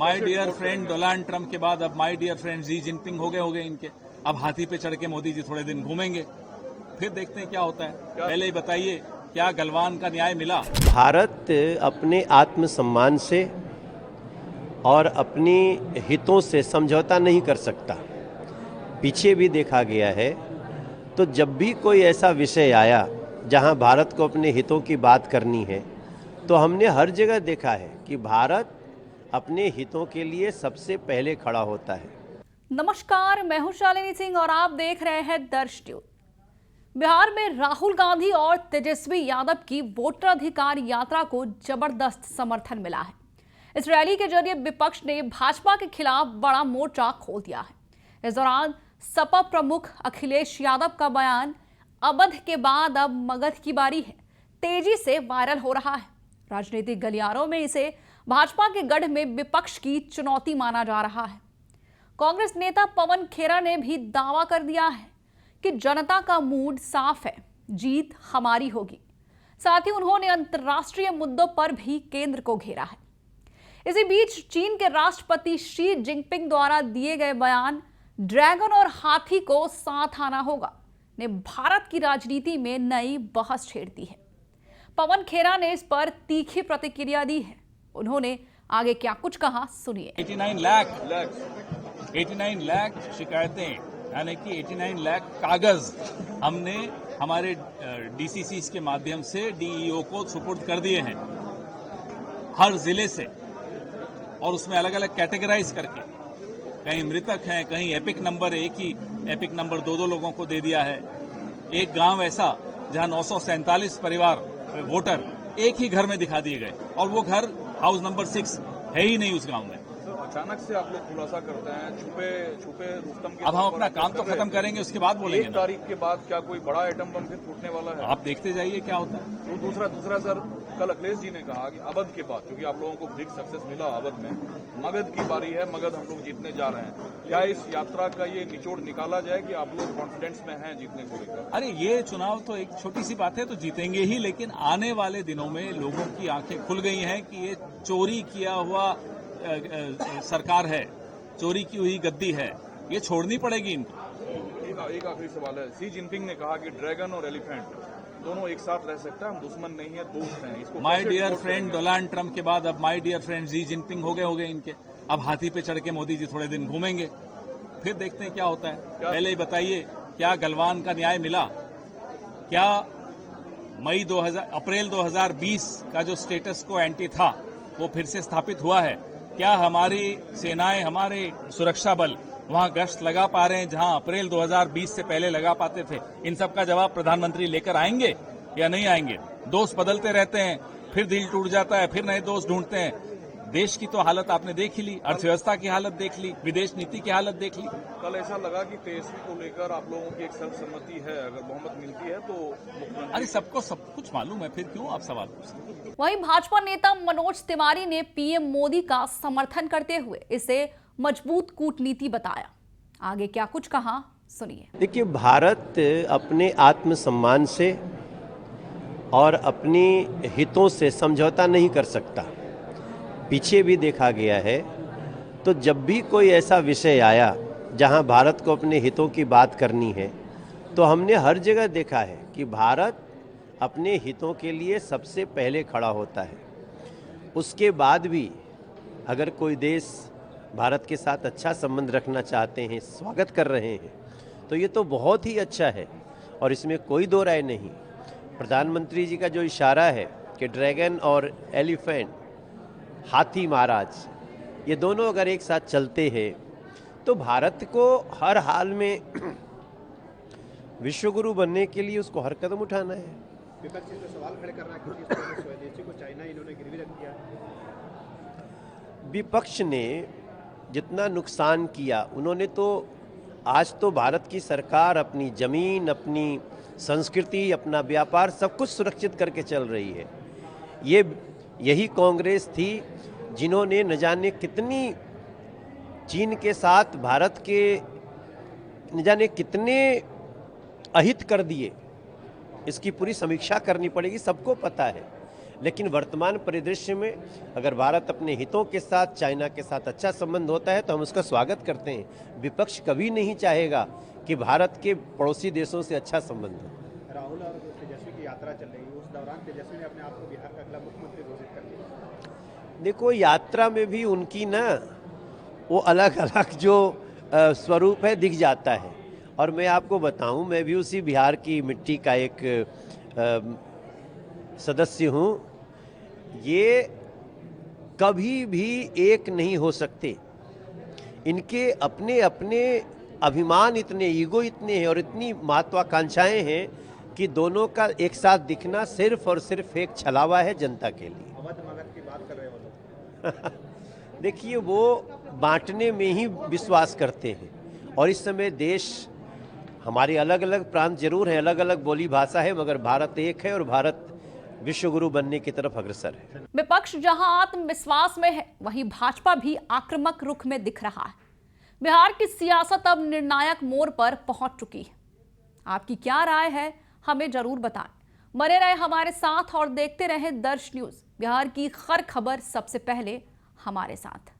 My dear friend Donald Trump के बाद अब my dear friend Xi Jinping हो गए इनके। अब हाथी पे चढ़ के मोदी जी थोड़े दिन घूमेंगे, फिर देखते हैं क्या होता है। पहले ही बताइए, क्या गलवान का न्याय मिला? भारत अपने आत्मसम्मान से और अपनी हितों से समझौता नहीं कर सकता। पीछे भी देखा गया है, तो जब भी कोई ऐसा विषय आया जहां भारत को अपने हितों की बात करनी है, तो हमने हर जगह देखा है कि भारत अपने हितों के लिए सबसे पहले खड़ा होता है। नमस्कार, मैं हूं शालिनी सिंह और आप देख रहे हैं दर्श न्यूज। बिहार में राहुल गांधी और तेजस्वी यादव की वोटर अधिकार यात्रा को जबरदस्त समर्थन मिला है। इस रैली के जरिए विपक्ष ने भाजपा के खिलाफ बड़ा मोर्चा खोल दिया है। इस दौरान सपा प्रमुख अखिलेश यादव का बयान अवध के बाद अब मगध की बारी है तेजी से वायरल हो रहा है। राजनीतिक गलियारों में इसे भाजपा के गढ़ में विपक्ष की चुनौती माना जा रहा है। कांग्रेस नेता पवन खेरा ने भी दावा कर दिया है कि जनता का मूड साफ है, जीत हमारी होगी। साथ ही उन्होंने अंतर्राष्ट्रीय मुद्दों पर भी केंद्र को घेरा है। इसी बीच चीन के राष्ट्रपति शी जिनपिंग द्वारा दिए गए बयान ड्रैगन और हाथी को साथ आना होगा ने भारत की राजनीति में नई बहस छेड़ दी है। पवन खेरा ने इस पर तीखी प्रतिक्रिया दी है। उन्होंने आगे क्या कुछ कहा, सुनिए। 89 लाख शिकायतें, यानी कि 89 लाख कागज हमने हमारे डीसीसी के माध्यम से डीईओ को सुपुर्द कर दिए हैं हर जिले से, और उसमें अलग अलग कैटेगराइज करके, कहीं मृतक हैं, कहीं एपिक नंबर, एक ही एपिक नंबर दो लोगों को दे दिया है। एक गांव ऐसा जहां 947 परिवार वोटर एक ही घर में दिखा दिए गए, और वो घर हाउस नंबर 6 है ही नहीं उस गांव में। अचानक से आप लोग खुलासा करते हैं, छुपे रुस्तम के। अब हम अपना काम तो खत्म करेंगे, उसके बाद बोलेंगे। 1 तारीख के बाद क्या कोई बड़ा आइटम बम फिर फूटने वाला है? आप देखते जाइए क्या होता है। तो दूसरा सर, कल अखिलेश जी ने कहा कि अवध के बाद, क्योंकि आप लोगों को बिग सक्सेस मिला अवध में, मगध की बारी है, मगध हम लोग जीतने जा रहे हैं। क्या इस यात्रा का ये निचोड़ निकाला जाए कि आप लोग कॉन्फिडेंस में हैं जीतने को लेकर? अरे ये चुनाव तो एक छोटी सी बात है, तो जीतेंगे ही, लेकिन आने वाले दिनों में लोगों की आंखें खुल गई हैं कि ये चोरी किया हुआ सरकार है, चोरी की हुई गद्दी है, ये छोड़नी पड़ेगी इनको। एक आखिरी सवाल है। शी जिनपिंग ने कहा कि ड्रैगन और एलिफेंट दोनों एक साथ रह सकता है, हम दुश्मन नहीं है, दोस्त हैं। इसको my dear friend Donald Trump के बाद अब my dear friend Xi Jinping हो गए इनके। अब हाथी पे चढ़ के मोदी जी थोड़े दिन घूमेंगे, फिर देखते हैं क्या होता है। पहले ही बताइए, क्या गलवान का न्याय मिला? क्या अप्रैल 2020 का जो स्टेटस को एंटी था वो फिर से स्थापित हुआ है? क्या हमारी सेनाएं, हमारे सुरक्षा बल वहां गश्त लगा पा रहे हैं जहां अप्रैल 2020 से पहले लगा पाते थे? इन सब का जवाब प्रधानमंत्री लेकर आएंगे या नहीं आएंगे? दोस्त बदलते रहते हैं, फिर दिल टूट जाता है, फिर नए दोस्त ढूंढते हैं। देश की तो हालत आपने देख ही ली, अर्थव्यवस्था की हालत देख ली, विदेश नीति की हालत देख ली। कल ऐसा लगा कि तेजस्वी को लेकर आप लोगों की एक सर्वसम्मति है, अगर बहुमत मिलती है तो मुख्यमंत्री। अरे सबको सब कुछ मालूम है, फिर क्यों आप सवाल पूछते? वहीं भाजपा नेता मनोज तिवारी ने पीएम मोदी का समर्थन करते हुए इसे मजबूत कूटनीति बताया। आगे क्या कुछ कहा, सुनिए। देखिए, भारत अपने आत्मसम्मान से और अपनी हितों से समझौता नहीं कर सकता। पीछे भी देखा गया है, तो जब भी कोई ऐसा विषय आया जहां भारत को अपने हितों की बात करनी है, तो हमने हर जगह देखा है कि भारत अपने हितों के लिए सबसे पहले खड़ा होता है। उसके बाद भी अगर कोई देश भारत के साथ अच्छा संबंध रखना चाहते हैं, स्वागत कर रहे हैं, तो ये तो बहुत ही अच्छा है और इसमें कोई दो राय नहीं। प्रधानमंत्री जी का जो इशारा है कि ड्रैगन और एलिफेंट, हाथी महाराज, ये दोनों अगर एक साथ चलते हैं तो भारत को हर हाल में विश्वगुरु बनने के लिए उसको हर कदम उठाना है। विपक्ष से सवाल खड़े कर रहा है कि स्वदेशी को चाइना इन्होंने गिरवी रख दिया। विपक्ष ने जितना नुकसान किया, उन्होंने तो आज तो भारत की सरकार अपनी जमीन, अपनी संस्कृति, अपना व्यापार सब कुछ सुरक्षित करके चल रही है। यही कांग्रेस थी जिन्होंने न जाने कितनी चीन के साथ भारत के न जाने कितने अहित कर दिए। इसकी पूरी समीक्षा करनी पड़ेगी, सबको पता है। लेकिन वर्तमान परिदृश्य में अगर भारत अपने हितों के साथ चाइना के साथ अच्छा संबंध होता है तो हम उसका स्वागत करते हैं। विपक्ष कभी नहीं चाहेगा कि भारत के पड़ोसी देशों से अच्छा संबंध हो। राहुल और तेजस्वी की यात्रा चल रही है, उस दौरान तेजस्वी ने अपने आप को बिहार का अगला मुख्यमंत्री घोषित कर दिया। देखो, यात्रा में भी उनकी ना वो अलग अलग जो स्वरूप है दिख जाता है। और मैं आपको बताऊं, मैं भी उसी बिहार की मिट्टी का एक सदस्य हूं। ये कभी भी एक नहीं हो सकते। इनके अपने अपने अभिमान इतने, ईगो इतने हैं और इतनी महत्वाकांक्षाएं हैं कि दोनों का एक साथ दिखना सिर्फ और सिर्फ एक छलावा है जनता के लिए। अवध मगध की बात कर रहे हो लोग। देखिए, वो बांटने में ही विश्वास करते हैं और इस समय देश, हमारे अलग अलग प्रांत जरूर हैं, अलग अलग बोली भाषा है, मगर भारत एक है और भारत विश्वगुरु बनने की तरफ अग्रसर है। विपक्ष जहां आत्मविश्वास में है, वहीं भाजपा भी आक्रामक रुख में दिख रहा है। बिहार की सियासत अब निर्णायक मोड़ पर पहुंच चुकी है। आपकी क्या राय है, हमें जरूर बताएं। बने रहे हमारे साथ और देखते रहे दर्श न्यूज। बिहार की हर खबर सबसे पहले हमारे साथ।